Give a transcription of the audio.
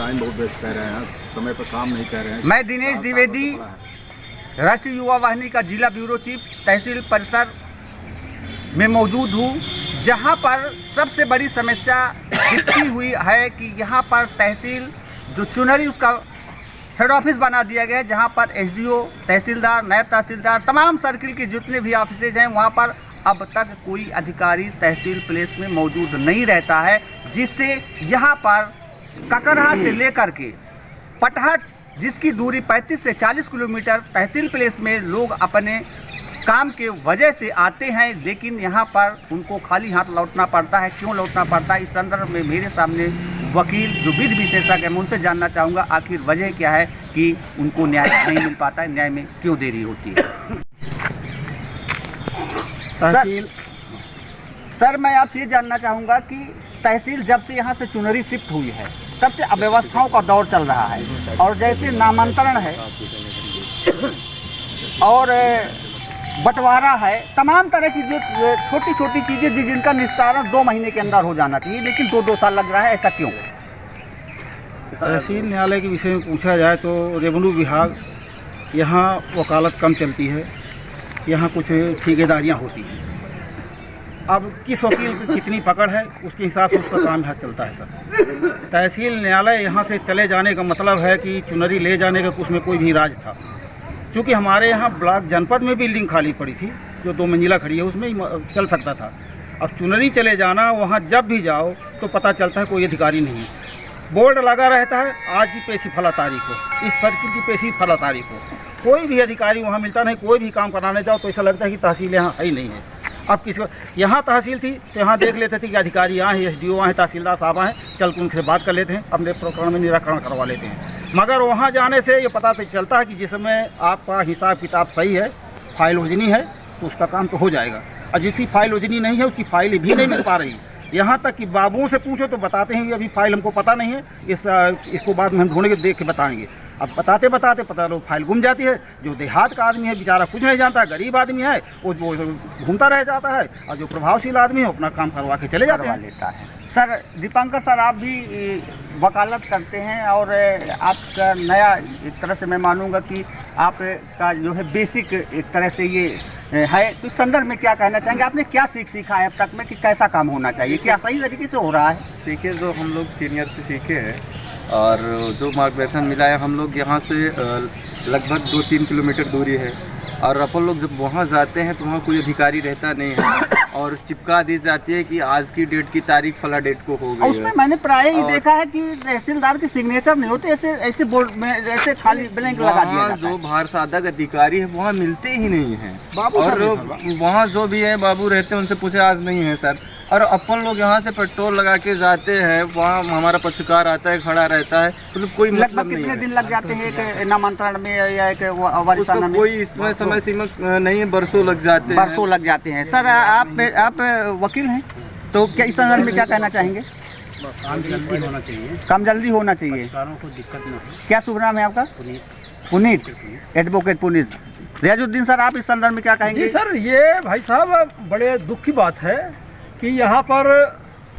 Time बहुत waste कर रहे हैं, समय पर काम नहीं कर रहे हैं। मैं दिनेश द्विवेदी, राष्ट्रीय युवा वाहिनी का जिला ब्यूरो चीफ तहसील परिसर में मौजूद हूँ, जहाँ पर सबसे बड़ी समस्या दिखती हुई है कि यहाँ पर तहसील जो चुनरी उसका हेड ऑफिस बना दिया गया है, जहाँ पर एसडीओ, तहसीलदार, नायब तहसीलदार, तमाम सर्किल के जितने भी ऑफिसेज हैं वहाँ पर अब तक कोई अधिकारी तहसील प्लेस में मौजूद नहीं रहता है, जिससे यहाँ पर ककरहा से लेकर के पटहट जिसकी दूरी 35 से 40 किलोमीटर तहसील प्लेस में लोग अपने काम के वजह से आते हैं, लेकिन यहाँ पर उनको खाली हाथ लौटना पड़ता है। क्यों लौटना पड़ता है, इस संदर्भ में मेरे सामने वकील जो विधि विशेषज्ञ है, मैं उनसे जानना चाहूँगा आखिर वजह क्या है कि उनको न्याय नहीं मिल पाता है, न्याय में क्यों देरी होती है। तहसील सर, मैं आपसे ये जानना चाहूँगा कि तहसील जब से यहाँ से चुनरी शिफ्ट हुई है तब से अव्यवस्थाओं का दौर चल रहा है, और जैसे नामांतरण है और बंटवारा है, तमाम तरह की जो छोटी छोटी चीज़ें जिनका निस्तारण 2 महीने के अंदर हो जाना चाहिए, लेकिन 2 साल लग रहा है, ऐसा क्यों? तहसील न्यायालय के विषय में पूछा जाए तो रेवेन्यू विभाग यहाँ वकालत कम चलती है, यहाँ कुछ ठेकेदारियाँ होती हैं। अब किस वकील की कितनी पकड़ है उसके हिसाब से उसका काम यहाँ चलता है सर। तहसील न्यायालय यहाँ से चले जाने का मतलब है कि चुनरी ले जाने का उसमें कोई भी राज था, क्योंकि हमारे यहाँ ब्लॉक जनपद में बिल्डिंग खाली पड़ी थी जो 2 मंजिला खड़ी है, उसमें ही चल सकता था। अब चुनरी चले जाना, वहाँ जब भी जाओ तो पता चलता है कोई अधिकारी नहीं है, बोर्ड लगा रहता है आज की पेशी फला तारीख को, इस सर्किल की पेशी फला तारीख को, कोई भी अधिकारी वहाँ मिलता नहीं। कोई भी काम कराने जाओ तो ऐसा लगता है कि तहसील यहाँ है ही नहीं है। अब किसी यहाँ तहसील थी तो यहाँ देख लेते थे कि अधिकारी यहाँ हैं, एसडीओ आए, तहसीलदार साहब आए, चल के उनसे बात कर लेते हैं, अपने प्रकरण में निराकरण करवा लेते हैं। मगर वहाँ जाने से ये पता चलता है कि जिसमें आपका हिसाब किताब सही है, फाइल वजनी है, तो उसका काम तो हो जाएगा, और जिसकी फाइल वजनी नहीं है उसकी फाइल भी नहीं मिल पा रही। यहाँ तक कि बाबुओं से पूछो तो बताते हैं कि अभी फाइल हमको पता नहीं है, इसको बाद में हम ढूंढेंगे, देख के बताएंगे। अब बताते बताते पता लो फाइल गुम जाती है। जो देहात का आदमी है बेचारा कुछ नहीं जानता, गरीब आदमी है, वो घूमता रह जाता है, और जो प्रभावशील आदमी है अपना काम करवा के चले जाते हैं। सर दीपांकर सर, आप भी वकालत करते हैं और आपका नया एक तरह से मैं मानूंगा कि आपका जो है बेसिक एक तरह से ये है, तो इस संदर्भ में क्या कहना चाहेंगे? आपने क्या सीखा है अब तक में कि कैसा काम होना चाहिए, क्या सही तरीके से हो रहा है? देखिए, जो हम लोग सीनियर से सीखे हैं और जो मार्गदर्शन मिला है, हम लोग यहाँ से लगभग 2-3 किलोमीटर दूरी है, और अपन लोग जब वहाँ जाते हैं तो वहाँ कोई अधिकारी रहता नहीं है, और चिपका दी जाती है कि आज की डेट की तारीख फला डेट को हो गई। उसमें मैंने प्राय ही देखा है कि तहसीलदार के सिग्नेचर नहीं होते, ऐसे बोर्ड में ऐसे खाली ब्लैंक लगा दिया जाता है। जो भार साधक अधिकारी है वहाँ मिलते ही नहीं है, और वहाँ जो भी है बाबू रहते हैं उनसे पूछे आज नहीं है सर। और अपन लोग यहाँ से पेट्रोल लगा के जाते हैं, वहाँ हमारा पक्षकार आता है, खड़ा रहता है, मतलब कोई मतलब नहीं है। कितने दिन लग जाते हैं एक नामांतरण में या एक वरिष्ठाना में? कोई इसमें समय सीमा नहीं है, बरसों लग जाते हैं। बरसों लग जाते हैं। सर आप वकील हैं, तो क्या इस संदर्भ में क्या कहना चाहेंगे? काम जल्दी होना चाहिए, काम जल्दी होना चाहिए, को दिक्कत न हो। क्या शुभ नाम है आपका? पुनीत, एडवोकेट पुनीत। रियाजुद्दीन सर, आप इस संदर्भ में क्या कहेंगे? जी सर, ये भाई साहब बड़े दुख की बात है कि यहाँ पर